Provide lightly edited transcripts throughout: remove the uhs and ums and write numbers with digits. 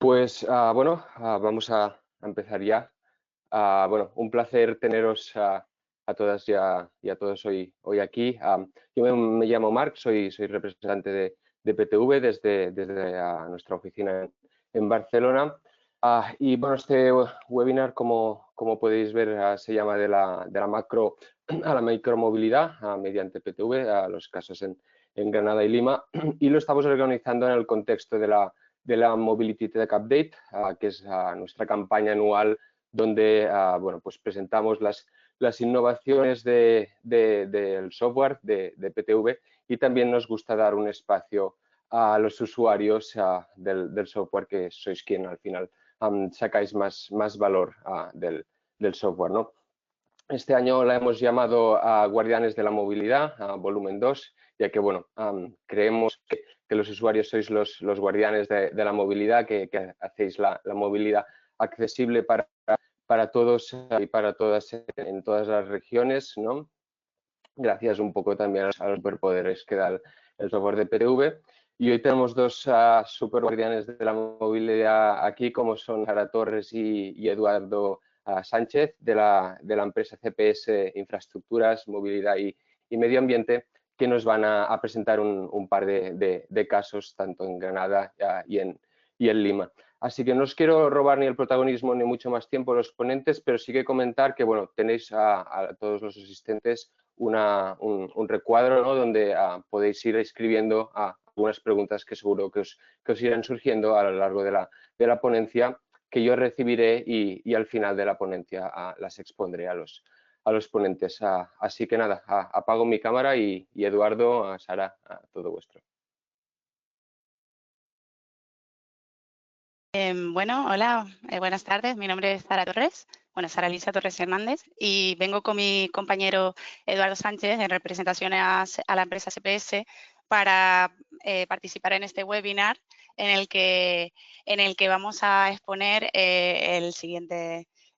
Pues bueno, vamos a empezar ya. Bueno, un placer teneros a todas y a todos hoy aquí. Yo me llamo Marc, soy representante de PTV desde nuestra oficina en Barcelona. Y bueno, este webinar, como podéis ver, se llama de la macro a la micromovilidad mediante PTV, los casos en Granada y Lima. Y lo estamos organizando en el contexto de la Mobility Tech Update, que es nuestra campaña anual donde bueno, pues presentamos las innovaciones del software de PTV y también nos gusta dar un espacio a los usuarios del software, que sois quien al final sacáis más valor del software, ¿no? Este año la hemos llamado Guardianes de la Movilidad, volumen 2, ya que bueno, creemos que los usuarios sois los guardianes de la movilidad, que hacéis la movilidad accesible para todos y para todas en todas las regiones, ¿no? Gracias un poco también a los superpoderes que da el software de PTV. Y hoy tenemos dos super guardianes de la movilidad aquí, como son Sara Torres y Eduardo Sánchez, de la empresa CPS Infraestructuras, Movilidad y Medio Ambiente, que nos van a presentar un par de casos, tanto en Granada y en Lima. Así que no os quiero robar ni el protagonismo ni mucho más tiempo a los ponentes, pero sí que comentar que bueno, tenéis a todos los asistentes un recuadro, ¿no?, donde podéis ir escribiendo algunas preguntas que seguro que os irán surgiendo a lo largo de la ponencia, que yo recibiré y al final de la ponencia las expondré a los ponentes. Así que nada, apago mi cámara y Eduardo, Sara, todo vuestro. Bueno, hola, buenas tardes. Mi nombre es Sara Torres, Sara Elisa Torres Hernández, y vengo con mi compañero Eduardo Sánchez en representación a la empresa CPS para participar en este webinar en el que vamos a exponer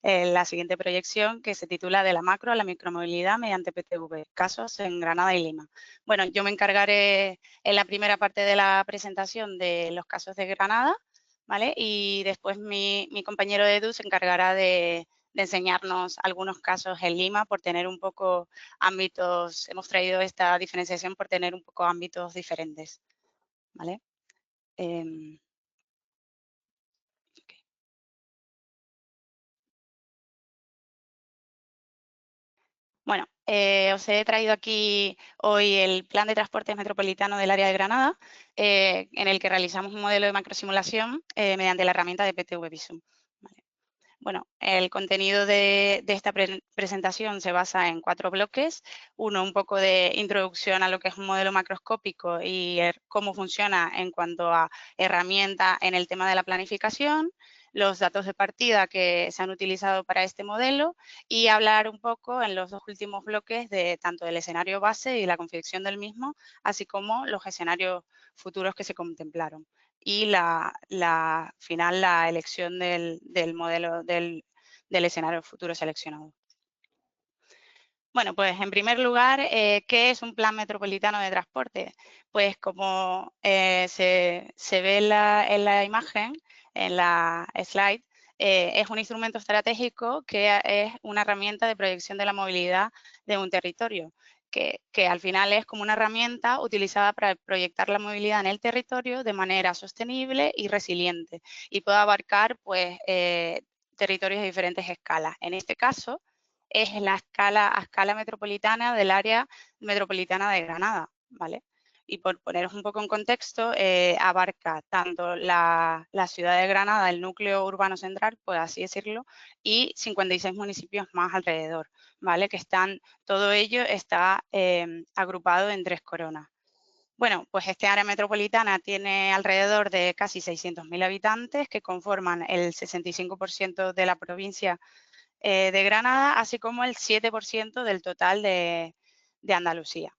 la siguiente proyección, que se titula De la macro a la micromovilidad mediante PTV, casos en Granada y Lima. Bueno, yo me encargaré en la primera parte de la presentación de los casos de Granada, ¿vale? Y después mi compañero Edu se encargará de enseñarnos algunos casos en Lima, por tener un poco ámbitos. Hemos traído esta diferenciación por tener un poco ámbitos diferentes, ¿vale? Okay. Bueno, os he traído aquí hoy el Plan de Transportes Metropolitano del Área de Granada, en el que realizamos un modelo de macrosimulación mediante la herramienta de PTV Visum. ¿Vale? Bueno, el contenido de esta presentación se basa en 4 bloques. Uno, un poco de introducción a lo que es un modelo macroscópico y cómo funciona en cuanto a herramienta en el tema de la planificación, los datos de partida que se han utilizado para este modelo, y hablar un poco en los 2 últimos bloques de tanto del escenario base y la confección del mismo, así como los escenarios futuros que se contemplaron. Y la elección del modelo del escenario futuro seleccionado. Bueno, pues en primer lugar, ¿qué es un plan metropolitano de transporte? Pues como se ve en la imagen, en la slide, es un instrumento estratégico que es una herramienta de proyección de la movilidad de un territorio, que al final es como una herramienta utilizada para proyectar la movilidad en el territorio de manera sostenible y resiliente, y puede abarcar pues territorios de diferentes escalas. En este caso, es a escala metropolitana del área metropolitana de Granada, ¿vale? Y por poneros un poco en contexto, abarca tanto la ciudad de Granada, el núcleo urbano central, por así decirlo, y 56 municipios más alrededor, ¿vale? Todo ello está agrupado en 3 coronas. Bueno, pues este área metropolitana tiene alrededor de casi 600.000 habitantes, que conforman el 65% de la provincia de Granada, así como el 7% del total de Andalucía.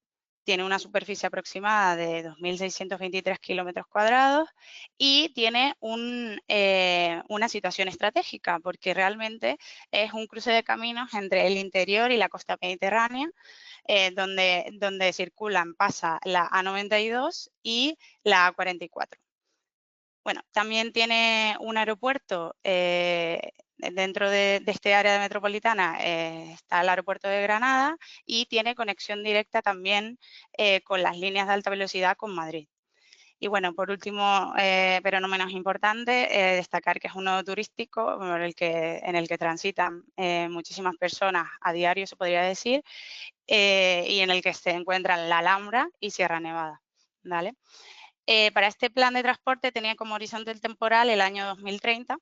Tiene una superficie aproximada de 2.623 kilómetros cuadrados y tiene una situación estratégica, porque realmente es un cruce de caminos entre el interior y la costa mediterránea, donde circulan, pasa la A92 y la A44. Bueno, también tiene un aeropuerto dentro de este área metropolitana, está el aeropuerto de Granada y tiene conexión directa también con las líneas de alta velocidad con Madrid. Y bueno, por último, pero no menos importante, destacar que es un nodo turístico en el que transitan muchísimas personas a diario, se podría decir, y en el que se encuentran la Alhambra y Sierra Nevada, ¿vale? Para este plan de transporte tenía como horizonte temporal el año 2030,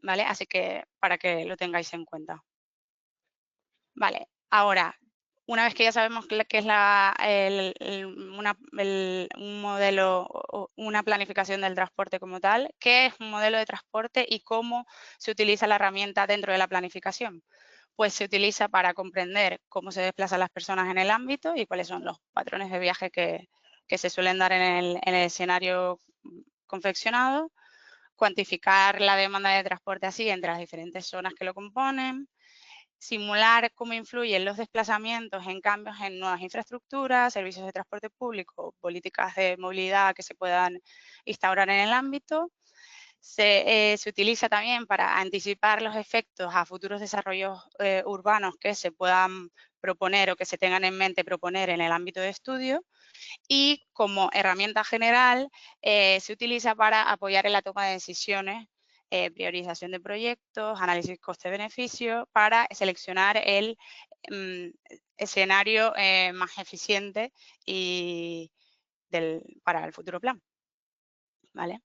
¿vale? Así que para que lo tengáis en cuenta. Vale, ahora, una vez que ya sabemos qué es un modelo o una planificación del transporte como tal, ¿qué es un modelo de transporte y cómo se utiliza la herramienta dentro de la planificación? Pues se utiliza para comprender cómo se desplazan las personas en el ámbito y cuáles son los patrones de viaje que se suelen dar en el escenario confeccionado, cuantificar la demanda de transporte así entre las diferentes zonas que lo componen, simular cómo influyen los desplazamientos en cambios en nuevas infraestructuras, servicios de transporte público, políticas de movilidad que se puedan instaurar en el ámbito. Se utiliza también para anticipar los efectos a futuros desarrollos urbanos que se puedan proponer o que se tengan en mente proponer en el ámbito de estudio. Y como herramienta general se utiliza para apoyar en la toma de decisiones, priorización de proyectos, análisis coste-beneficio, para seleccionar el escenario más eficiente para el futuro plan, ¿vale?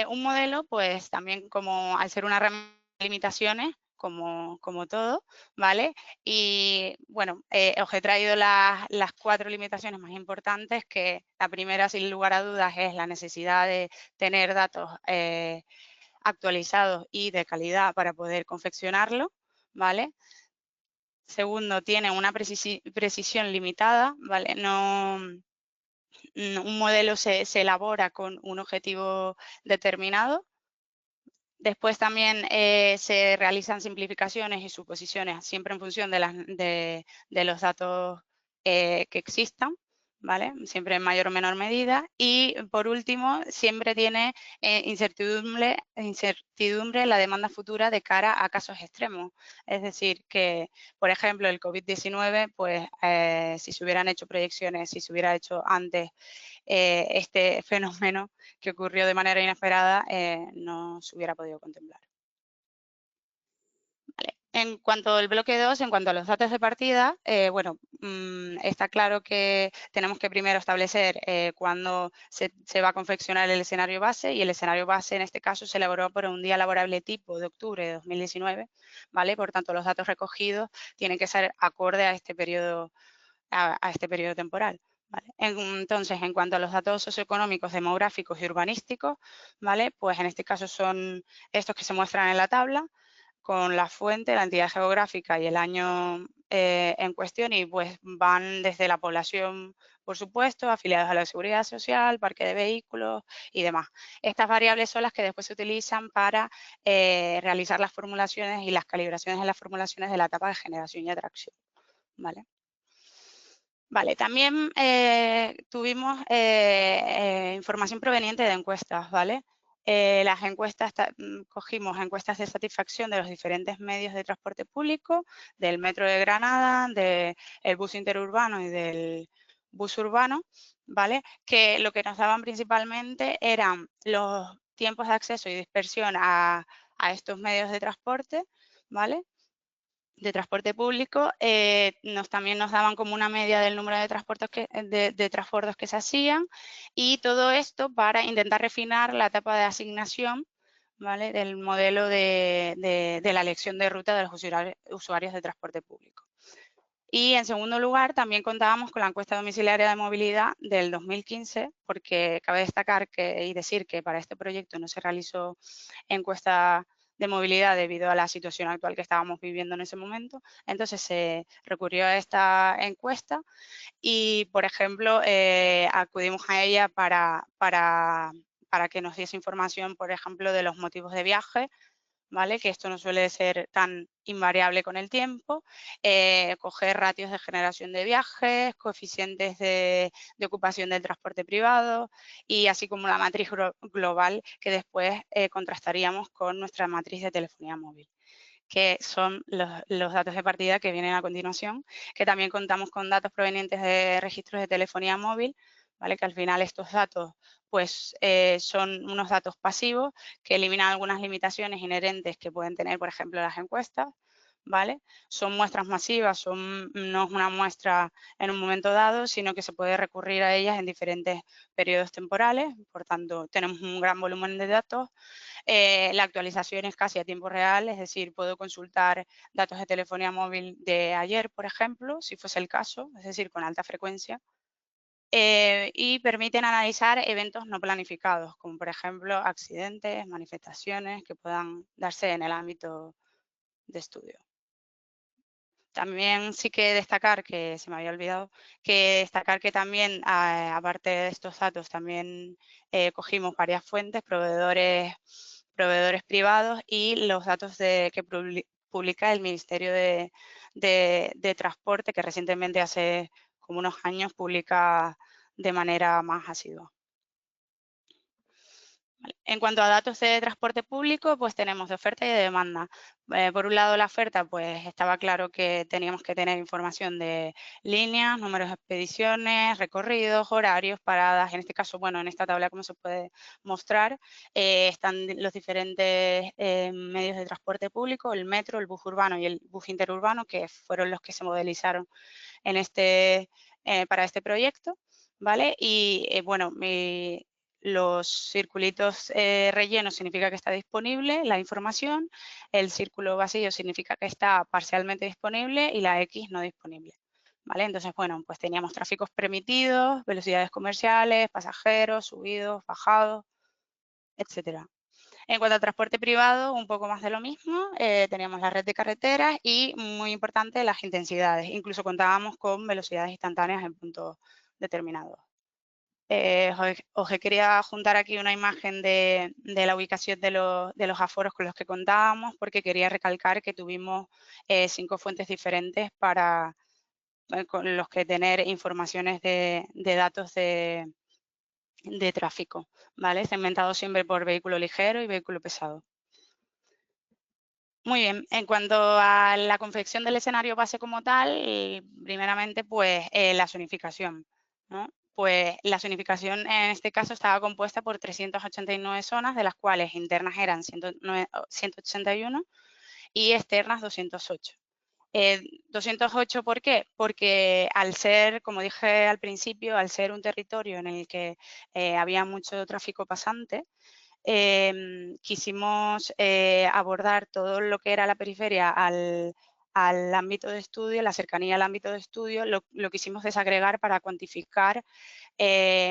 Un modelo, pues también como al ser una herramienta de limitaciones, como todo, ¿vale? Y bueno, os he traído las 4 limitaciones más importantes, que la primera, sin lugar a dudas, es la necesidad de tener datos actualizados y de calidad para poder confeccionarlo, ¿vale? Segundo, tiene una precisión limitada, ¿vale? Un modelo se elabora con un objetivo determinado. Después también se realizan simplificaciones y suposiciones siempre en función de los datos que existan, ¿vale? Siempre en mayor o menor medida. Y por último, siempre tiene incertidumbre la demanda futura de cara a casos extremos. Es decir, que, por ejemplo, el COVID-19, pues si se hubieran hecho proyecciones, si se hubiera hecho antes este fenómeno que ocurrió de manera inesperada no se hubiera podido contemplar. Vale. En cuanto al bloque 2, en cuanto a los datos de partida, bueno, está claro que tenemos que primero establecer cuándo se va a confeccionar el escenario base, y el escenario base en este caso se elaboró por un día laborable tipo de octubre de 2019, ¿vale? Por tanto, los datos recogidos tienen que ser acorde a este periodo temporal. ¿Vale? Entonces, en cuanto a los datos socioeconómicos, demográficos y urbanísticos, ¿vale? Pues en este caso son estos que se muestran en la tabla, con la fuente, la entidad geográfica y el año en cuestión, y pues van desde la población, por supuesto, afiliados a la seguridad social, parque de vehículos y demás. Estas variables son las que después se utilizan para realizar las formulaciones y las calibraciones en las formulaciones de la etapa de generación y atracción, ¿vale? Vale, también tuvimos información proveniente de encuestas, ¿vale? Las encuestas, cogimos encuestas de satisfacción de los diferentes medios de transporte público, del Metro de Granada, del bus interurbano y del bus urbano, ¿vale? Que lo que nos daban principalmente eran los tiempos de acceso y dispersión a estos medios de transporte, ¿vale? De transporte público, también nos daban como una media del número de transbordos que se hacían, y todo esto para intentar refinar la etapa de asignación, ¿vale? Del modelo de la elección de ruta de los usuarios de transporte público. Y en segundo lugar, también contábamos con la encuesta domiciliaria de movilidad del 2015, porque cabe destacar y decir que para este proyecto no se realizó encuesta de movilidad debido a la situación actual que estábamos viviendo en ese momento. Entonces se recurrió a esta encuesta y, por ejemplo, acudimos a ella para que nos diese información, por ejemplo, de los motivos de viaje, ¿vale? Que esto no suele ser tan invariable con el tiempo, coger ratios de generación de viajes, coeficientes de ocupación del transporte privado y así como la matriz global que después contrastaríamos con nuestra matriz de telefonía móvil, que son los datos de partida que vienen a continuación, que también contamos con datos provenientes de registros de telefonía móvil, ¿vale? Que al final estos datos pues, son unos datos pasivos que eliminan algunas limitaciones inherentes que pueden tener, por ejemplo, las encuestas, ¿vale? Son muestras masivas, no es una muestra en un momento dado, sino que se puede recurrir a ellas en diferentes periodos temporales, por tanto, tenemos un gran volumen de datos. La actualización es casi a tiempo real, es decir, puedo consultar datos de telefonía móvil de ayer, por ejemplo, si fuese el caso, es decir, con alta frecuencia. Y permiten analizar eventos no planificados, como por ejemplo accidentes, manifestaciones que puedan darse en el ámbito de estudio. También sí que destacar, que se me había olvidado, que destacar que también, aparte de estos datos, también cogimos varias fuentes, proveedores privados y los datos que publica el Ministerio de Transporte, que recientemente, hace como unos años, publica de manera más asidua. En cuanto a datos de transporte público, pues tenemos de oferta y de demanda. Por un lado, la oferta, pues estaba claro que teníamos que tener información de líneas, números de expediciones, recorridos, horarios, paradas. En este caso, bueno, en esta tabla, como se puede mostrar, están los diferentes medios de transporte público, el metro, el bus urbano y el bus interurbano, que fueron los que se modelizaron en para este proyecto, ¿vale? Y bueno, los circulitos rellenos significa que está disponible la información, el círculo vacío significa que está parcialmente disponible y la X no disponible. ¿Vale? Entonces, bueno, pues teníamos tráficos permitidos, velocidades comerciales, pasajeros, subidos, bajados, etcétera. En cuanto al transporte privado, un poco más de lo mismo, teníamos la red de carreteras y, muy importante, las intensidades. Incluso contábamos con velocidades instantáneas en puntos determinados. Os quería juntar aquí una imagen de la ubicación de los aforos con los que contábamos, porque quería recalcar que tuvimos 5 fuentes diferentes con los que tener informaciones de datos de tráfico, ¿vale? Segmentado siempre por vehículo ligero y vehículo pesado. Muy bien, en cuanto a la confección del escenario base como tal, primeramente, pues la zonificación, ¿no? Pues la zonificación en este caso estaba compuesta por 389 zonas, de las cuales internas eran 181 y externas 208. 208, ¿por qué? Porque al ser, como dije al principio, al ser un territorio en el que había mucho tráfico pasante, quisimos abordar todo lo que era la periferia al ámbito de estudio, la cercanía al ámbito de estudio, lo quisimos desagregar para cuantificar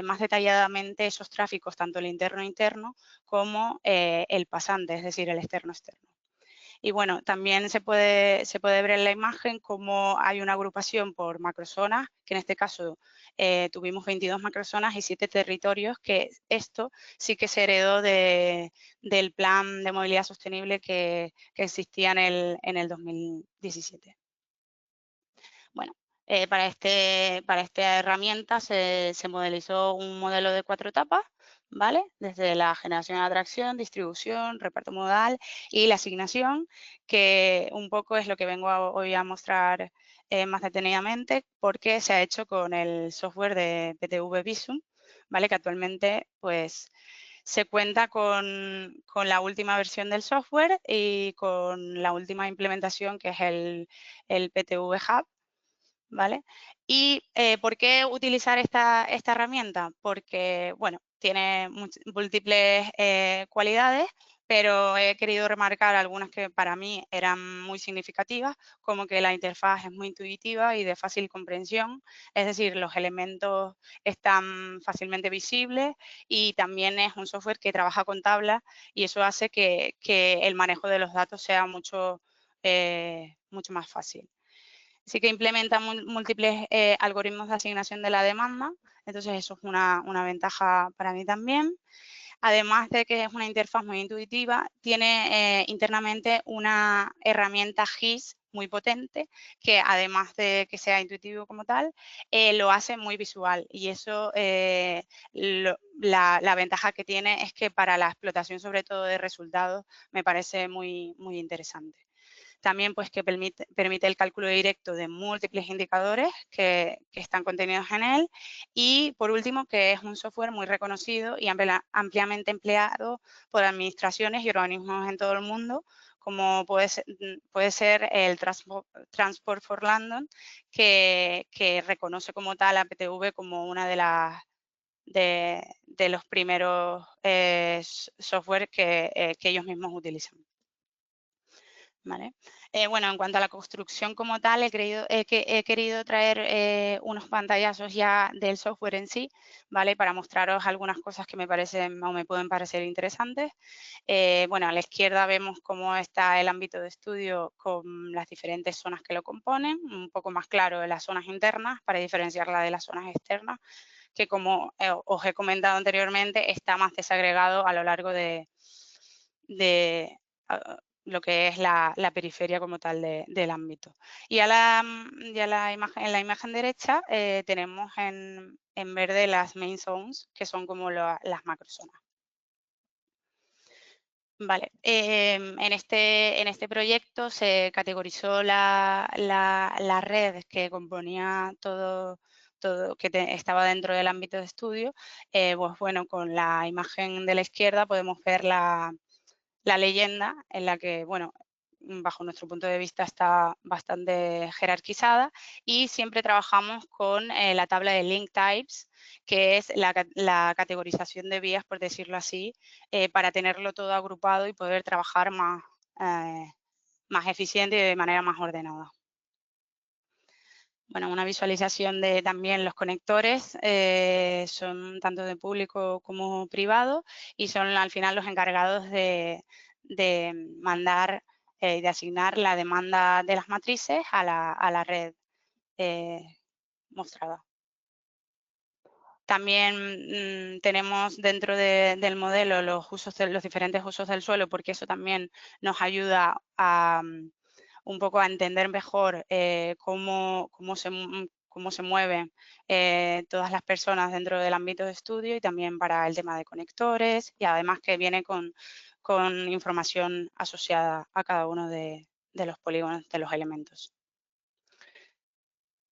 más detalladamente esos tráficos, tanto el interno-interno como el pasante, es decir, el externo-externo. Y bueno, también se puede ver en la imagen cómo hay una agrupación por macrozonas, que en este caso tuvimos 22 macrozonas y 7 territorios, que esto sí que se heredó del plan de movilidad sostenible que existía en el 2017. Bueno, para esta herramienta se modelizó un modelo de 4 etapas, ¿vale? Desde la generación de atracción, distribución, reparto modal y la asignación, que un poco es lo que vengo hoy a mostrar más detenidamente, porque se ha hecho con el software de PTV Visum, ¿vale? Que actualmente, pues, se cuenta con la última versión del software y con la última implementación, que es el PTV Hub, ¿vale? ¿Y por qué utilizar esta herramienta? Porque, bueno, tiene múltiples cualidades, pero he querido remarcar algunas que para mí eran muy significativas, como que la interfaz es muy intuitiva y de fácil comprensión, es decir, los elementos están fácilmente visibles y también es un software que trabaja con tablas y eso hace que el manejo de los datos sea mucho más fácil. Sí que implementa múltiples algoritmos de asignación de la demanda, entonces eso es una ventaja para mí también. además de que es una interfaz muy intuitiva, tiene internamente una herramienta GIS muy potente que, además de que sea intuitivo como tal, lo hace muy visual, y eso, la ventaja que tiene es que para la explotación, sobre todo de resultados, me parece muy interesante. También, pues, que permite el cálculo directo de múltiples indicadores que están contenidos en él. Y, por último, que es un software muy reconocido y ampliamente empleado por administraciones y organismos en todo el mundo, como puede ser el Transport for London, que reconoce como tal a PTV como una de los primeros software que ellos mismos utilizan. ¿Vale? Bueno, en cuanto a la construcción como tal, he querido traer unos pantallazos ya del software en sí, ¿vale? Para mostraros algunas cosas que me parecen o me pueden parecer interesantes. Bueno, a la izquierda vemos cómo está el ámbito de estudio con las diferentes zonas que lo componen, un poco más claro en las zonas internas para diferenciarla de las zonas externas, que, como os he comentado anteriormente, está más desagregado a lo largo de lo que es la periferia como tal del ámbito. Y en la imagen derecha tenemos en verde las main zones, que son como las macrozonas. Vale, en este proyecto se categorizó la red que componía todo que estaba dentro del ámbito de estudio. Pues bueno, con la imagen de la izquierda podemos ver la leyenda, en la que, bueno, bajo nuestro punto de vista está bastante jerarquizada, y siempre trabajamos con la tabla de link types, que es la categorización de vías, por decirlo así, para tenerlo todo agrupado y poder trabajar más eficiente y de manera más ordenada. Bueno, una visualización de también los conectores, son tanto de público como privado, y son al final los encargados de mandar y de asignar la demanda de las matrices a la red mostrada. También tenemos dentro del modelo los diferentes usos del suelo, porque eso también nos ayuda a un poco a entender mejor cómo se mueven todas las personas dentro del ámbito de estudio, y también para el tema de conectores, y además que viene con información asociada a cada uno de los polígonos, de los elementos.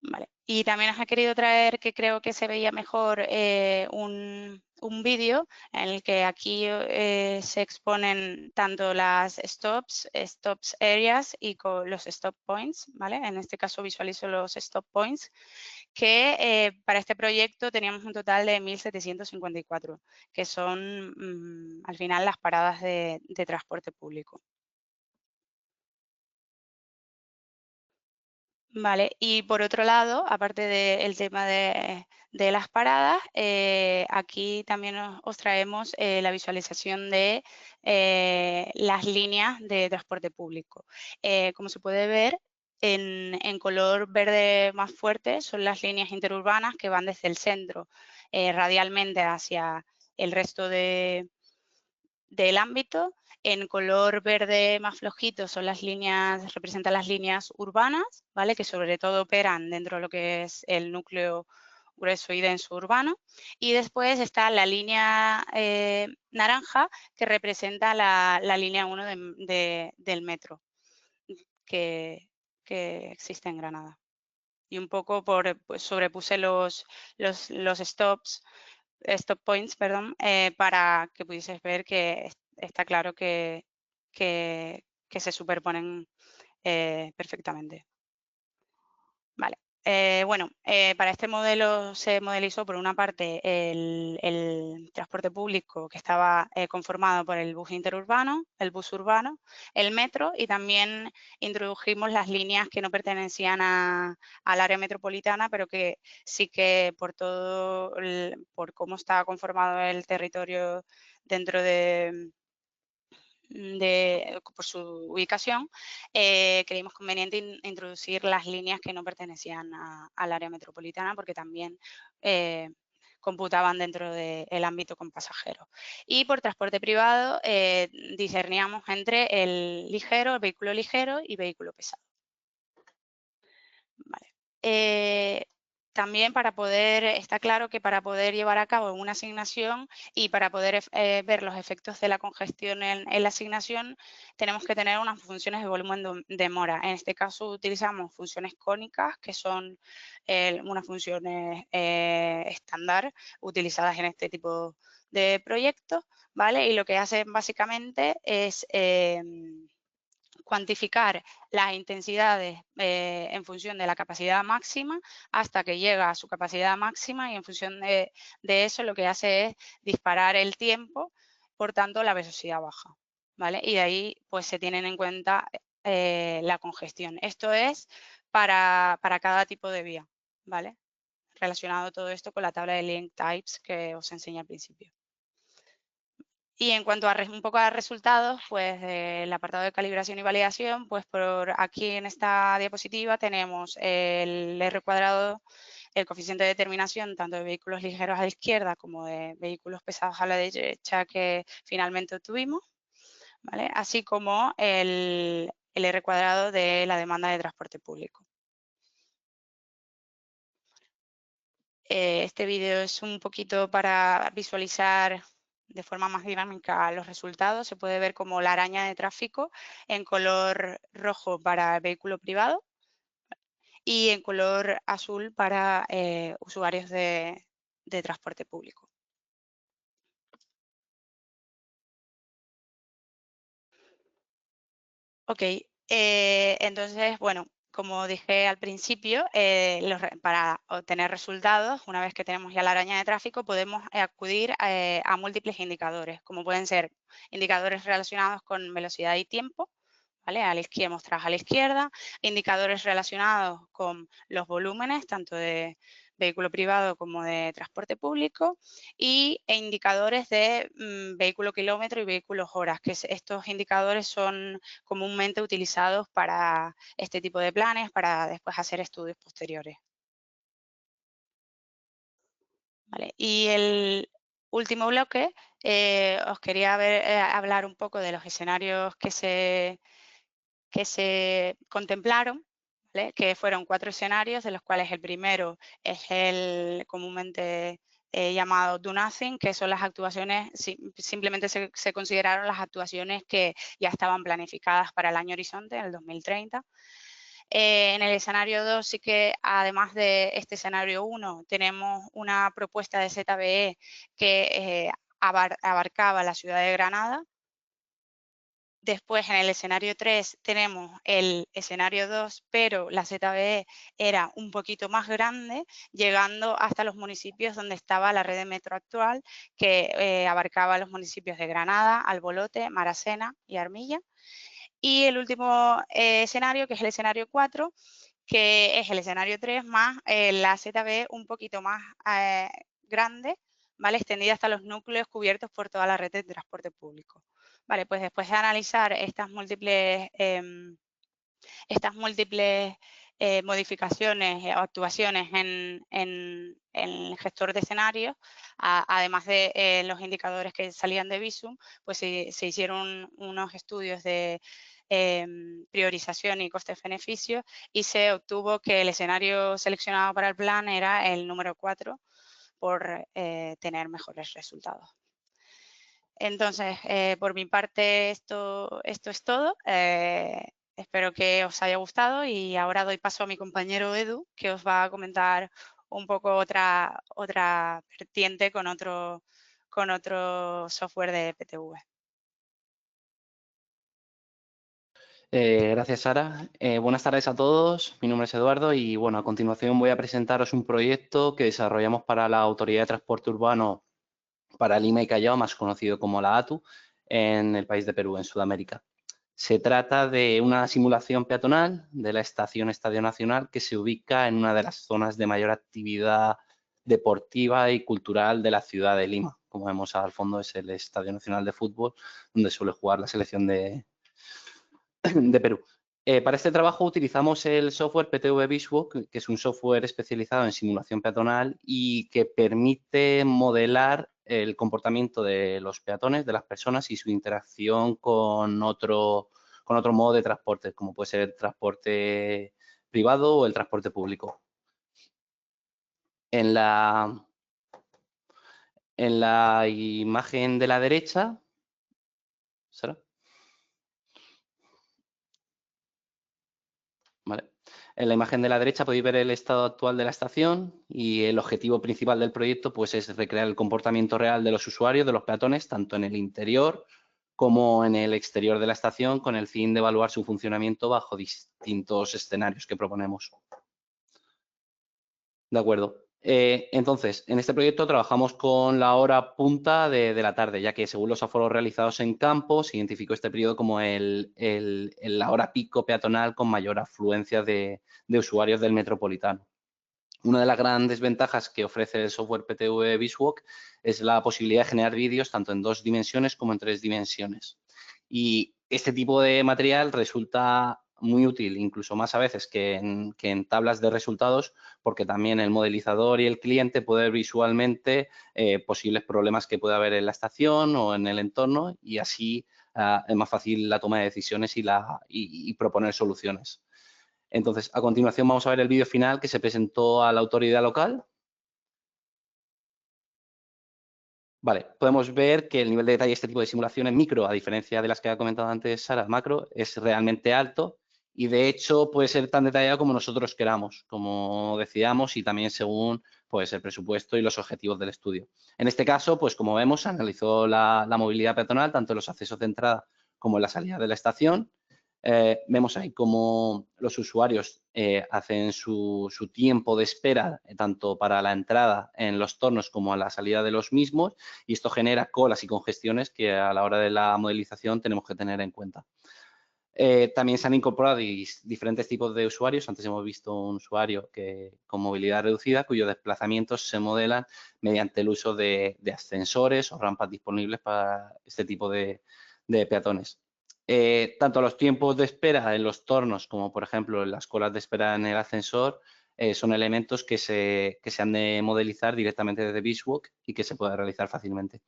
Vale. Y también os he querido traer, que creo que se veía mejor, un vídeo en el que aquí se exponen tanto las stops areas y con los stop points, ¿vale? En este caso visualizo los stop points, que para este proyecto teníamos un total de 1.754, que son al final las paradas de transporte público. Vale, y por otro lado, aparte del tema de las paradas, aquí también os traemos la visualización de las líneas de transporte público. Como se puede ver, en color verde más fuerte son las líneas interurbanas que van desde el centro radialmente hacia el resto del ámbito. En color verde más flojito son las líneas, representan las líneas urbanas, ¿vale? Que sobre todo operan dentro de lo que es el núcleo grueso y denso urbano. Y después está la línea naranja, que representa la línea 1 del metro que existe en Granada. Y un poco pues sobrepuse los stop points, perdón, para que pudieses ver que está claro que se superponen perfectamente. Vale. Bueno, para este modelo se modelizó, por una parte, el transporte público, que estaba conformado por el bus interurbano, el bus urbano, el metro, y también introdujimos las líneas que no pertenecían al área metropolitana, pero que sí que por cómo estaba conformado el territorio dentro por su ubicación, creímos conveniente introducir las líneas que no pertenecían al área metropolitana, porque también computaban dentro del ámbito con pasajeros. Y por transporte privado discerníamos entre el vehículo ligero y vehículo pesado. Vale. También está claro que para poder llevar a cabo una asignación y para poder ver los efectos de la congestión en la asignación, tenemos que tener unas funciones de volumen de mora. En este caso utilizamos funciones cónicas, que son unas funciones estándar utilizadas en este tipo de proyectos, ¿vale? Y lo que hacen básicamente es cuantificar las intensidades en función de la capacidad máxima hasta que llega a su capacidad máxima, y en función de eso lo que hace es disparar el tiempo, por tanto la velocidad baja, ¿vale? Y de ahí pues se tienen en cuenta la congestión. Esto es para cada tipo de vía, ¿vale? Relacionado todo esto con la tabla de link types que os enseñé al principio. Y en cuanto a un poco a resultados, pues el apartado de calibración y validación, pues por aquí en esta diapositiva tenemos el R², el coeficiente de determinación tanto de vehículos ligeros a la izquierda como de vehículos pesados a la derecha que finalmente obtuvimos, ¿vale? Así como el R² de la demanda de transporte público. Este vídeo es un poquito para visualizar de forma más dinámica los resultados. Se puede ver como la araña de tráfico en color rojo para el vehículo privado y en color azul para usuarios de transporte público. Ok, entonces, bueno, como dije al principio, para obtener resultados, una vez que tenemos ya la araña de tráfico, podemos acudir a múltiples indicadores, como pueden ser indicadores relacionados con velocidad y tiempo, ¿vale? A la izquierda, mostrados a la izquierda, indicadores relacionados con los volúmenes, tanto de vehículo privado como de transporte público, e indicadores de vehículo kilómetro y vehículos horas, que estos indicadores son comúnmente utilizados para este tipo de planes, para después hacer estudios posteriores. ¿Vale? Y el último bloque, os quería hablar un poco de los escenarios que se contemplaron, ¿vale? Que fueron 4 escenarios, de los cuales el primero es el comúnmente llamado Do Nothing, que son las actuaciones, simplemente se consideraron las actuaciones que ya estaban planificadas para el año horizonte, en el 2030. En el escenario 2 sí que, además de este escenario 1, tenemos una propuesta de ZBE que abarcaba la ciudad de Granada. Después, en el escenario 3, tenemos el escenario 2, pero la ZBE era un poquito más grande, llegando hasta los municipios donde estaba la red de metro actual, que abarcaba los municipios de Granada, Albolote, Maracena y Armilla. Y el último escenario, que es el escenario 4, que es el escenario 3 más la ZBE un poquito más grande, ¿vale? Extendida hasta los núcleos cubiertos por toda la red de transporte público. Vale, pues después de analizar estas múltiples modificaciones o actuaciones en el gestor de escenarios, además de los indicadores que salían de Visum, pues se hicieron unos estudios de priorización y coste-beneficio, y se obtuvo que el escenario seleccionado para el plan era el número 4 por tener mejores resultados. Entonces, por mi parte, esto es todo. Espero que os haya gustado, y ahora doy paso a mi compañero Edu, que os va a comentar un poco otra vertiente con otro software de PTV. Gracias, Sara. Buenas tardes a todos. Mi nombre es Eduardo y, bueno, a continuación voy a presentaros un proyecto que desarrollamos para la Autoridad de Transporte Urbano para Lima y Callao, más conocido como la ATU, en el país de Perú, en Sudamérica. Se trata de una simulación peatonal de la estación Estadio Nacional, que se ubica en una de las zonas de mayor actividad deportiva y cultural de la ciudad de Lima. Como vemos al fondo, es el Estadio Nacional de Fútbol, donde suele jugar la selección de Perú. Para este trabajo utilizamos el software PTV Beachwalk, que es un software especializado en simulación peatonal y que permite modelar el comportamiento de los peatones, de las personas y su interacción con otro modo de transporte, como puede ser el transporte privado o el transporte público. En la imagen de la derecha, ¿será? ¿Vale? En la imagen de la derecha podéis ver el estado actual de la estación y el objetivo principal del proyecto pues, es recrear el comportamiento real de los usuarios, de los peatones, tanto en el interior como en el exterior de la estación, con el fin de evaluar su funcionamiento bajo distintos escenarios que proponemos. De acuerdo. Entonces, en este proyecto trabajamos con la hora punta de la tarde, ya que según los aforos realizados en campo, se identificó este periodo como la hora pico peatonal con mayor afluencia de usuarios del metropolitano. Una de las grandes ventajas que ofrece el software PTV Beachwalk es la posibilidad de generar vídeos tanto en 2 dimensiones como en 3 dimensiones. Y este tipo de material resulta muy útil, incluso más a veces que en tablas de resultados, porque también el modelizador y el cliente pueden ver visualmente posibles problemas que pueda haber en la estación o en el entorno y así es más fácil la toma de decisiones y proponer soluciones. Entonces, a continuación vamos a ver el vídeo final que se presentó a la autoridad local. Vale, podemos ver que el nivel de detalle de este tipo de simulaciones micro, a diferencia de las que ha comentado antes Sara, macro, es realmente alto y de hecho puede ser tan detallado como nosotros queramos, como decidamos y también según pues, el presupuesto y los objetivos del estudio. En este caso, pues como vemos, se analizó la movilidad peatonal, tanto en los accesos de entrada como en la salida de la estación. Vemos ahí cómo los usuarios hacen su tiempo de espera, tanto para la entrada en los tornos como a la salida de los mismos, y esto genera colas y congestiones que a la hora de la modelización tenemos que tener en cuenta. También se han incorporado diferentes tipos de usuarios. Antes hemos visto un usuario con movilidad reducida cuyos desplazamientos se modelan mediante el uso de ascensores o rampas disponibles para este tipo de peatones. Tanto los tiempos de espera en los tornos como, por ejemplo, en las colas de espera en el ascensor son elementos que se han de modelizar directamente desde Beachwalk y que se puede realizar fácilmente.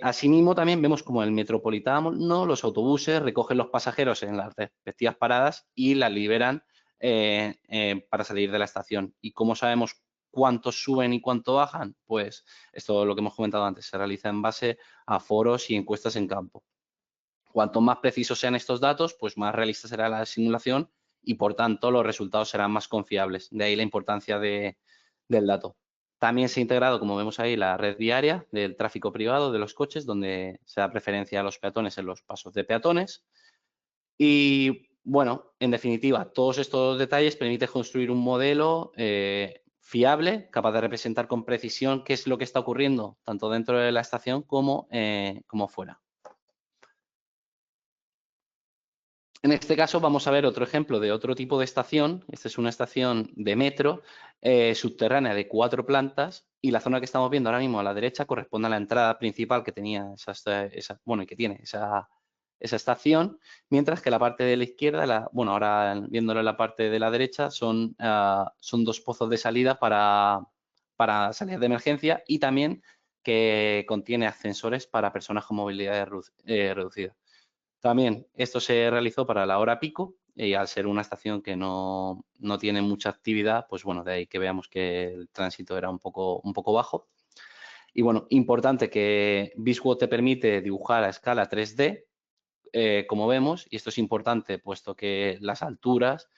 Asimismo, también vemos como el metropolitano, los autobuses recogen los pasajeros en las respectivas paradas y las liberan para salir de la estación. ¿Y cómo sabemos cuántos suben y cuánto bajan? Pues esto, lo que hemos comentado antes, se realiza en base a foros y encuestas en campo. Cuanto más precisos sean estos datos, pues más realista será la simulación y, por tanto, los resultados serán más confiables. De ahí la importancia del dato. También se ha integrado, como vemos ahí, la red viaria del tráfico privado de los coches, donde se da preferencia a los peatones en los pasos de peatones. Y, bueno, en definitiva, todos estos detalles permiten construir un modelo fiable, capaz de representar con precisión qué es lo que está ocurriendo, tanto dentro de la estación como fuera. En este caso vamos a ver otro ejemplo de otro tipo de estación. Esta es una estación de metro subterránea de 4 plantas y la zona que estamos viendo ahora mismo a la derecha corresponde a la entrada principal que tenía que tiene esa estación, mientras que la parte de la izquierda, ahora viéndolo en la parte de la derecha, son 2 pozos de salida para salidas de emergencia y también que contiene ascensores para personas con movilidad reducida. También esto se realizó para la hora pico y al ser una estación que no tiene mucha actividad, pues bueno, de ahí que veamos que el tránsito era un poco bajo. Y bueno, importante que Beachwalk te permite dibujar a escala 3D, como vemos, y esto es importante puesto que las alturas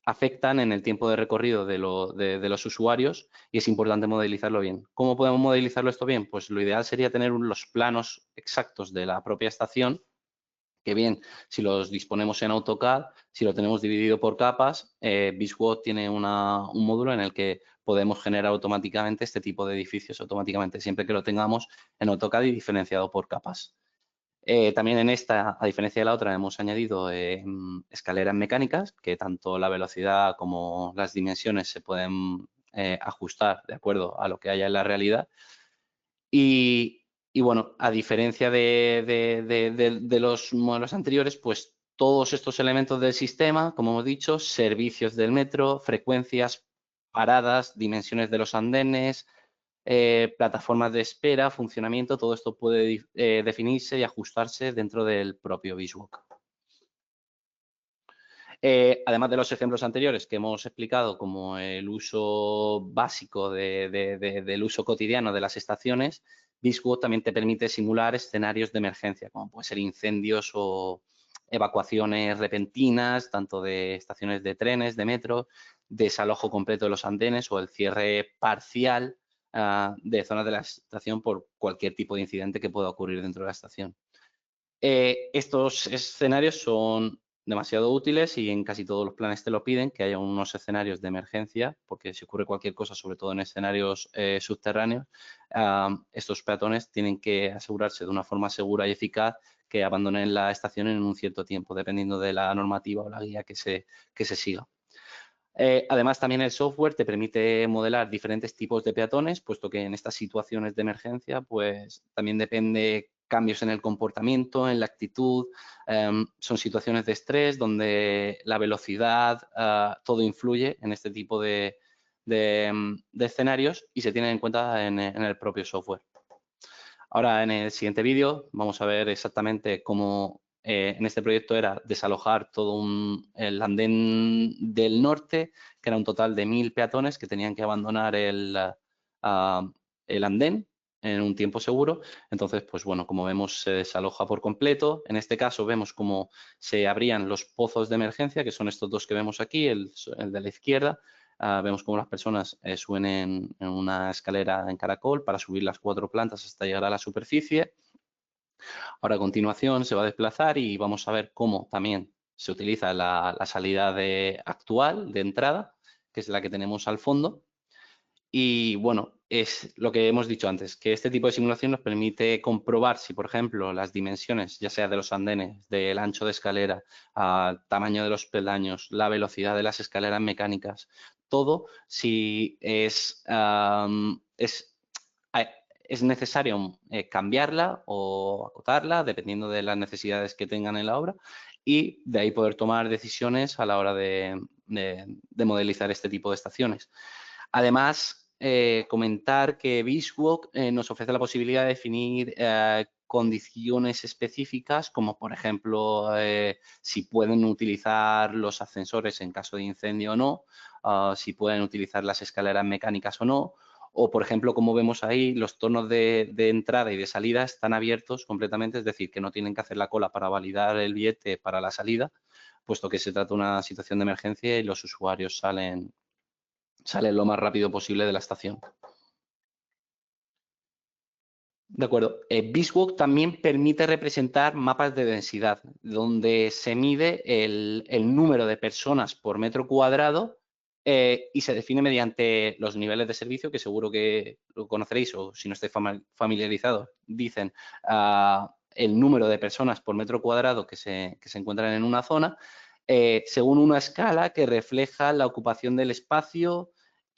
afectan en el tiempo de recorrido de los usuarios y es importante modelizarlo bien. ¿Cómo podemos modelizarlo esto bien? Pues lo ideal sería tener los planos exactos de la propia estación, que bien, si los disponemos en AutoCAD, si lo tenemos dividido por capas, Beachwalk tiene un módulo en el que podemos generar automáticamente este tipo de edificios, automáticamente, siempre que lo tengamos en AutoCAD y diferenciado por capas. También en esta, a diferencia de la otra, hemos añadido escaleras mecánicas, que tanto la velocidad como las dimensiones se pueden ajustar de acuerdo a lo que haya en la realidad. Y bueno, a diferencia de los modelos anteriores, pues todos estos elementos del sistema, como hemos dicho, servicios del metro, frecuencias, paradas, dimensiones de los andenes, plataformas de espera, funcionamiento, todo esto puede definirse y ajustarse dentro del propio BizWalk. Además de los ejemplos anteriores que hemos explicado, como el uso básico del uso cotidiano de las estaciones, BizWalk también te permite simular escenarios de emergencia, como pueden ser incendios o evacuaciones repentinas, tanto de estaciones de trenes, de metro, desalojo completo de los andenes o el cierre parcial de zonas de la estación por cualquier tipo de incidente que pueda ocurrir dentro de la estación. Estos escenarios son demasiado útiles y en casi todos los planes te lo piden, que haya unos escenarios de emergencia, porque si ocurre cualquier cosa, sobre todo en escenarios subterráneos, estos peatones tienen que asegurarse de una forma segura y eficaz que abandonen la estación en un cierto tiempo, dependiendo de la normativa o la guía que se siga. Además, también el software te permite modelar diferentes tipos de peatones, puesto que en estas situaciones de emergencia, pues también depende cambios en el comportamiento, en la actitud, son situaciones de estrés donde la velocidad, todo influye en este tipo de escenarios y se tienen en cuenta en el propio software. Ahora, en el siguiente vídeo, vamos a ver exactamente cómo en este proyecto era desalojar todo el andén del norte, que era un total de 1000 peatones que tenían que abandonar el andén en un tiempo seguro. Entonces, pues bueno, como vemos, se desaloja por completo. En este caso vemos cómo se abrían los pozos de emergencia, que son estos dos que vemos aquí, el de la izquierda. Vemos cómo las personas suben en una escalera en caracol para subir las 4 plantas hasta llegar a la superficie. Ahora a continuación se va a desplazar y vamos a ver cómo también se utiliza la salida actual de entrada, que es la que tenemos al fondo. Y bueno, es lo que hemos dicho antes, que este tipo de simulación nos permite comprobar si, por ejemplo, las dimensiones, ya sea de los andenes, del ancho de escalera, tamaño de los peldaños, la velocidad de las escaleras mecánicas, todo, si es necesario cambiarla o acotarla, dependiendo de las necesidades que tengan en la obra, y de ahí poder tomar decisiones a la hora de modelizar este tipo de estaciones. Además, comentar que BizWalk nos ofrece la posibilidad de definir condiciones específicas, como por ejemplo, si pueden utilizar los ascensores en caso de incendio o no, si pueden utilizar las escaleras mecánicas o no, o por ejemplo, como vemos ahí, los tornos de entrada y de salida están abiertos completamente, es decir, que no tienen que hacer la cola para validar el billete para la salida, puesto que se trata de una situación de emergencia y los usuarios salen lo más rápido posible de la estación. De acuerdo. BizWalk también permite representar mapas de densidad, donde se mide el número de personas por metro cuadrado y se define mediante los niveles de servicio, que seguro que lo conoceréis o si no estáis familiarizados, dicen el número de personas por metro cuadrado que se encuentran en una zona, según una escala que refleja la ocupación del espacio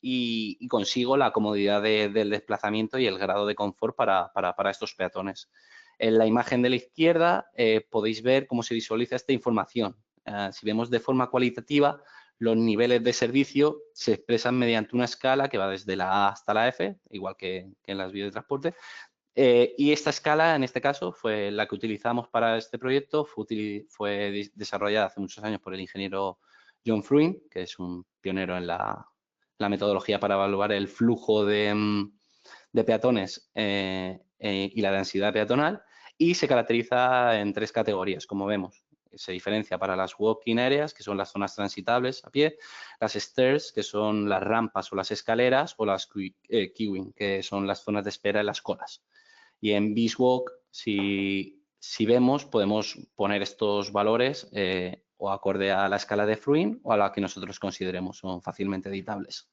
y consigo la comodidad del desplazamiento y el grado de confort para estos peatones. En la imagen de la izquierda podéis ver cómo se visualiza esta información. Si vemos de forma cualitativa, los niveles de servicio se expresan mediante una escala que va desde la A hasta la F, igual que en las vías de transporte. Y esta escala, en este caso, fue la que utilizamos para este proyecto. Fue desarrollada hace muchos años por el ingeniero John Fruin, que es un pionero en la metodología para evaluar el flujo de peatones y la densidad peatonal, y se caracteriza en 3 categorías, como vemos. Se diferencia para las walking areas, que son las zonas transitables a pie, las stairs, que son las rampas o las escaleras, o las queuing, que son las zonas de espera en las colas. Y en BizWalk, si vemos, podemos poner estos valores o acorde a la escala de Fruin o a la que nosotros consideremos, son fácilmente editables.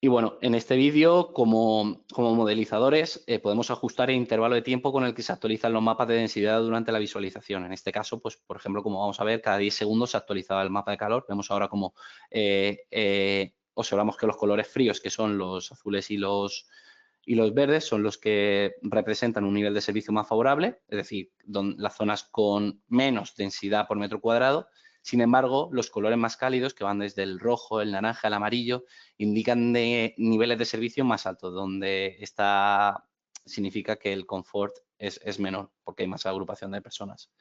Y bueno, en este vídeo, como modelizadores, podemos ajustar el intervalo de tiempo con el que se actualizan los mapas de densidad durante la visualización. En este caso, pues, por ejemplo, como vamos a ver, cada 10 segundos se actualizaba el mapa de calor. Vemos ahora como observamos que los colores fríos, que son los azules y los y los verdes son los que representan un nivel de servicio más favorable, es decir, las zonas con menos densidad por metro cuadrado. Sin embargo, los colores más cálidos, que van desde el rojo, el naranja, el amarillo, indican de niveles de servicio más altos, donde significa que el confort es menor, porque hay más agrupación de personas.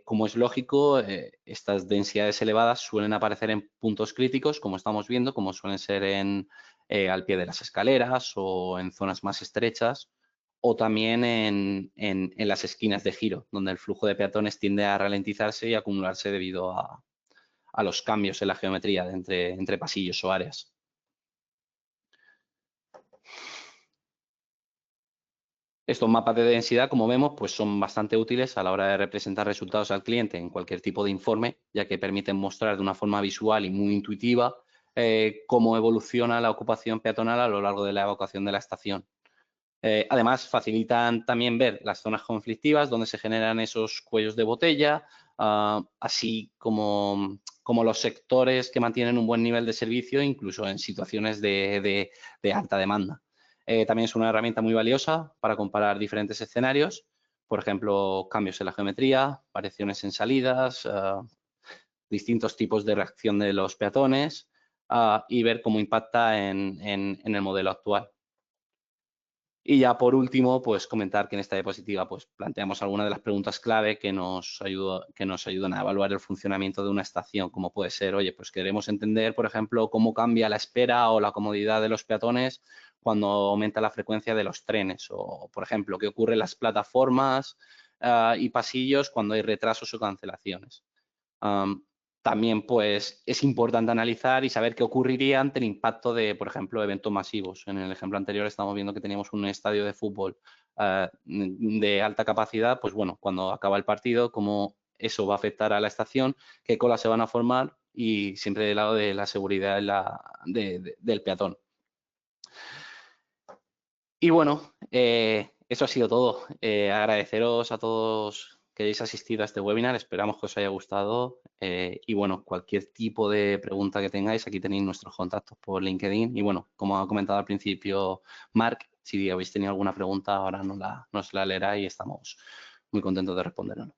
Como es lógico, estas densidades elevadas suelen aparecer en puntos críticos, como estamos viendo, como suelen ser al pie de las escaleras o en zonas más estrechas, o también en las esquinas de giro, donde el flujo de peatones tiende a ralentizarse y acumularse debido a los cambios en la geometría entre pasillos o áreas. Estos mapas de densidad, como vemos, pues son bastante útiles a la hora de representar resultados al cliente en cualquier tipo de informe, ya que permiten mostrar de una forma visual y muy intuitiva cómo evoluciona la ocupación peatonal a lo largo de la evacuación de la estación. Además, facilitan también ver las zonas conflictivas donde se generan esos cuellos de botella, así como los sectores que mantienen un buen nivel de servicio, incluso en situaciones de alta demanda. También es una herramienta muy valiosa para comparar diferentes escenarios, por ejemplo, cambios en la geometría, variaciones en salidas, distintos tipos de reacción de los peatones y ver cómo impacta en el modelo actual. Y ya por último, pues comentar que en esta diapositiva pues, planteamos algunas de las preguntas clave que nos ayudan a evaluar el funcionamiento de una estación, como puede ser, oye, pues queremos entender, por ejemplo, cómo cambia la espera o la comodidad de los peatones cuando aumenta la frecuencia de los trenes o, por ejemplo, qué ocurre en las plataformas y pasillos cuando hay retrasos o cancelaciones. También, pues, es importante analizar y saber qué ocurriría ante el impacto de, por ejemplo, eventos masivos. En el ejemplo anterior estamos viendo que teníamos un estadio de fútbol de alta capacidad, pues bueno, cuando acaba el partido, cómo eso va a afectar a la estación, qué colas se van a formar y siempre del lado de la seguridad del peatón. Y bueno, eso ha sido todo. Agradeceros a todos que hayáis asistido a este webinar. Esperamos que os haya gustado. Y bueno, cualquier tipo de pregunta que tengáis, aquí tenéis nuestros contactos por LinkedIn. Y bueno, como ha comentado al principio Marc, si habéis tenido alguna pregunta, ahora nos la leerá y estamos muy contentos de responderla.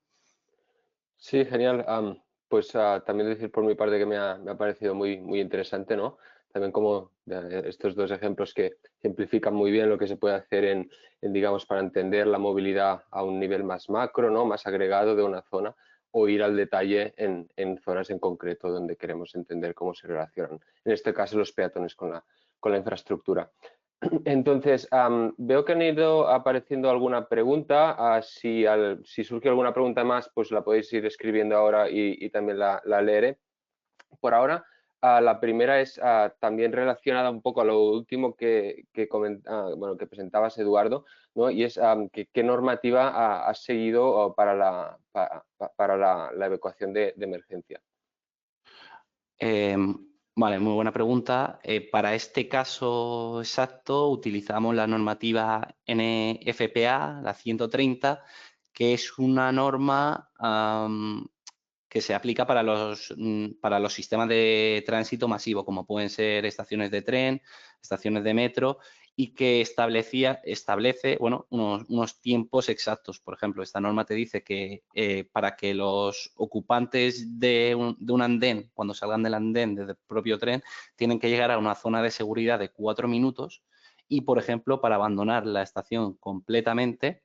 Sí, genial. Pues también decir por mi parte que me ha parecido muy interesante, ¿no? También como estos dos ejemplos que ejemplifican muy bien lo que se puede hacer digamos, para entender la movilidad a un nivel más macro, ¿no? Más agregado de una zona, o ir al detalle en zonas en concreto donde queremos entender cómo se relacionan, en este caso, los peatones con la infraestructura. Entonces, veo que han ido apareciendo alguna pregunta. Si surge alguna pregunta más, pues la podéis ir escribiendo ahora y también la leeré. Por ahora, la primera es también relacionada un poco a lo último que presentabas, Eduardo, ¿no? Y es ¿qué normativa has seguido para la evacuación de emergencia? Vale, muy buena pregunta. Para este caso exacto utilizamos la normativa NFPA, la 130, que es una norma que se aplica para los sistemas de tránsito masivo, como pueden ser estaciones de tren, estaciones de metro, y que establece bueno, unos tiempos exactos. Por ejemplo, esta norma te dice que para que los ocupantes de un andén, cuando salgan del andén del propio tren, tienen que llegar a una zona de seguridad de 4 minutos y, por ejemplo, para abandonar la estación completamente,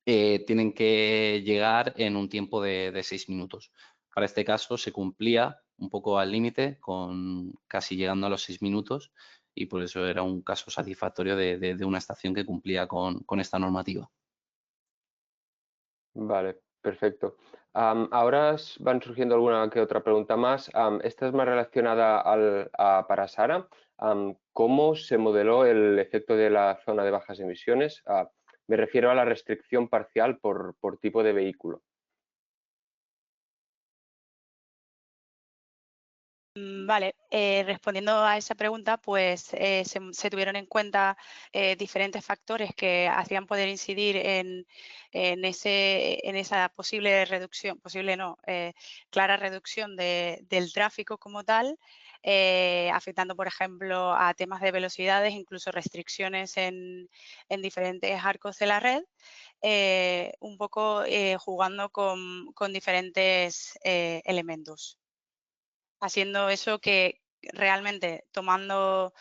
tienen que llegar en un tiempo de 6 minutos. Para este caso se cumplía un poco al límite, con casi llegando a los 6 minutos, y por eso era un caso satisfactorio de una estación que cumplía con esta normativa. Vale, perfecto. Ahora van surgiendo alguna que otra pregunta más. Esta es más relacionada para Sara. ¿Cómo se modeló el efecto de la zona de bajas emisiones? Me refiero a la restricción parcial por tipo de vehículo. Vale, respondiendo a esa pregunta, pues se tuvieron en cuenta diferentes factores que hacían poder incidir en esa posible reducción, clara reducción del tráfico como tal. afectando, por ejemplo, a temas de velocidades, incluso restricciones en diferentes arcos de la red, un poco jugando con diferentes elementos. Haciendo eso que realmente tomando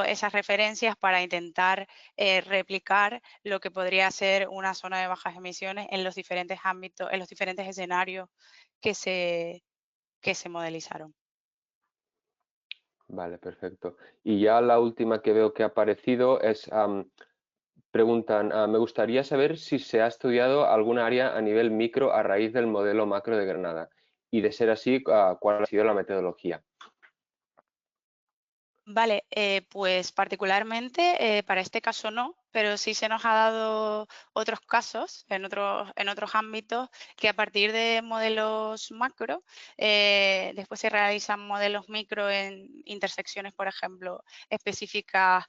esas referencias para intentar replicar lo que podría ser una zona de bajas emisiones en los diferentes ámbitos, en los diferentes escenarios que se modelizaron. Vale, perfecto. Y ya la última que veo que ha aparecido es, preguntan, me gustaría saber si se ha estudiado algún área a nivel micro a raíz del modelo macro de Granada y de ser así, ¿cuál ha sido la metodología? Vale, pues particularmente para este caso no, pero sí se nos ha dado otros casos en otros ámbitos que a partir de modelos macro, después se realizan modelos micro en intersecciones, por ejemplo, específicas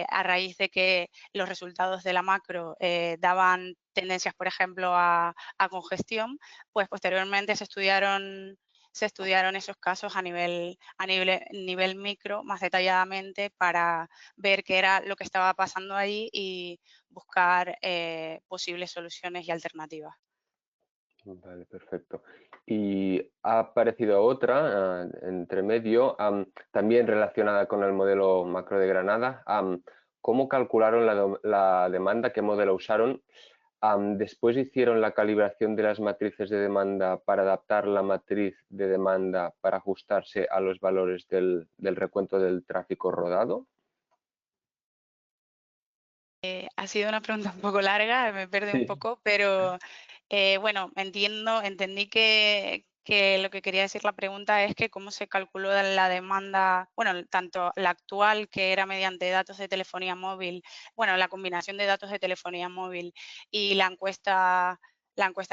a raíz de que los resultados de la macro daban tendencias, por ejemplo, a congestión, pues posteriormente se estudiaron esos casos a nivel micro más detalladamente para ver qué era lo que estaba pasando ahí y buscar posibles soluciones y alternativas. Vale, perfecto. Y ha aparecido otra entre medio, también relacionada con el modelo macro de Granada. ¿Cómo calcularon la demanda? ¿Qué modelo usaron? Después hicieron la calibración de las matrices de demanda para adaptar la matriz de demanda para ajustarse a los valores del recuento del tráfico rodado. Ha sido una pregunta un poco larga, me perdí un Sí. poco, pero bueno, entendí que lo que quería decir la pregunta es que cómo se calculó la demanda, bueno, tanto la actual, que era mediante datos de telefonía móvil, bueno, la combinación de datos de telefonía móvil y la encuesta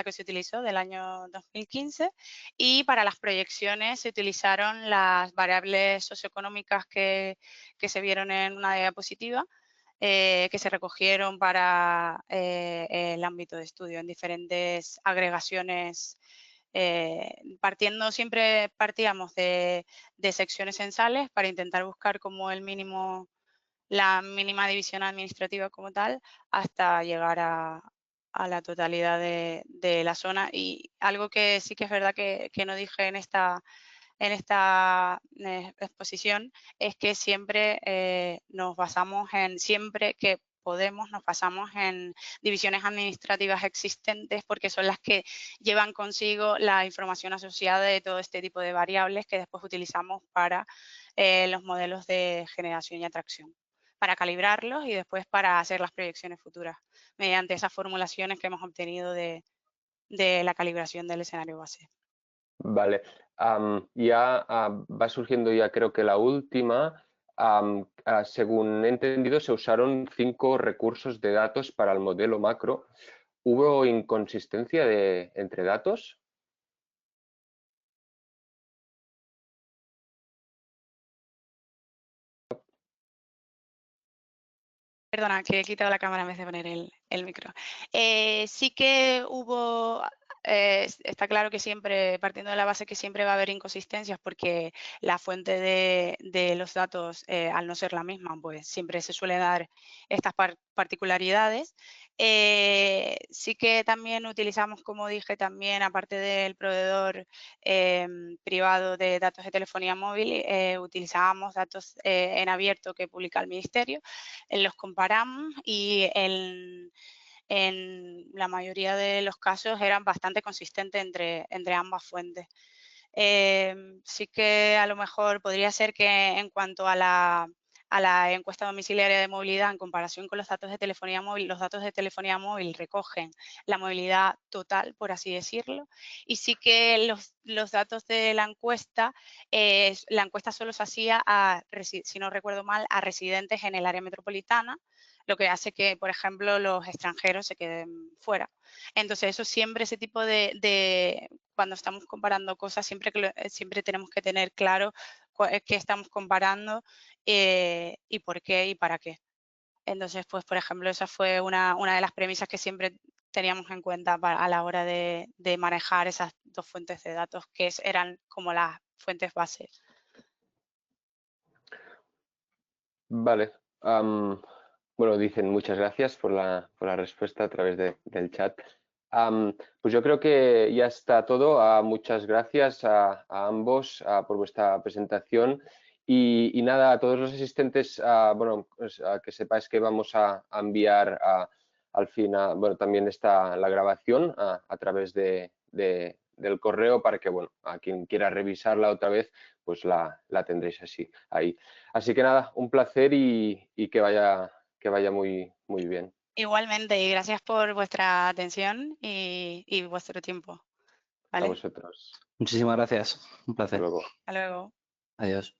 que se utilizó del año 2015, y para las proyecciones se utilizaron las variables socioeconómicas que se vieron en una diapositiva, que se recogieron para el ámbito de estudio en diferentes agregaciones. Siempre partíamos de secciones censales para intentar buscar como la mínima división administrativa como tal, hasta llegar a la totalidad de la zona. Y algo que sí que es verdad que no dije en esta exposición es que siempre siempre que podemos, nos basamos en divisiones administrativas existentes, porque son las que llevan consigo la información asociada de todo este tipo de variables que después utilizamos para los modelos de generación y atracción, para calibrarlos y después para hacer las proyecciones futuras mediante esas formulaciones que hemos obtenido de la calibración del escenario base. Vale, ya va surgiendo ya creo que la última. Según he entendido, se usaron 5 recursos de datos para el modelo macro. ¿Hubo inconsistencia entre datos? Perdona, que he quitado la cámara en vez de poner el micro. Sí que hubo, está claro que siempre, partiendo de la base que siempre va a haber inconsistencias porque la fuente de los datos, al no ser la misma, pues siempre se suele dar estas particularidades. Sí que también utilizamos, como dije, también aparte del proveedor privado de datos de telefonía móvil, utilizábamos datos en abierto que publica el Ministerio. Los comparamos y en la mayoría de los casos eran bastante consistentes entre ambas fuentes. Sí que a lo mejor podría ser que en cuanto a la encuesta domiciliaria de movilidad en comparación con los datos de telefonía móvil, los datos de telefonía móvil recogen la movilidad total, por así decirlo, y sí que los datos de la encuesta solo se hacía si no recuerdo mal, a residentes en el área metropolitana, lo que hace que, por ejemplo, los extranjeros se queden fuera. Entonces, eso siempre, ese tipo cuando estamos comparando cosas, siempre tenemos que tener claro qué estamos comparando y por qué y para qué. Entonces, pues, por ejemplo, esa fue una de las premisas que siempre teníamos en cuenta a la hora de manejar esas 2 fuentes de datos, que eran como las fuentes base. Vale. Bueno, dicen muchas gracias por la respuesta a través del chat. Pues yo creo que ya está todo. Muchas gracias a ambos por vuestra presentación. Y nada, a todos los asistentes, bueno, pues, que sepáis que vamos a enviar al final, bueno, también está la grabación a través del correo para que, bueno, a quien quiera revisarla otra vez, pues la tendréis así ahí. Así que nada, un placer y que vaya muy, muy bien. Igualmente, y gracias por vuestra atención y vuestro tiempo. A ¿Vale? vosotros. Muchísimas gracias. Un Hasta placer. luego. Hasta luego. Adiós.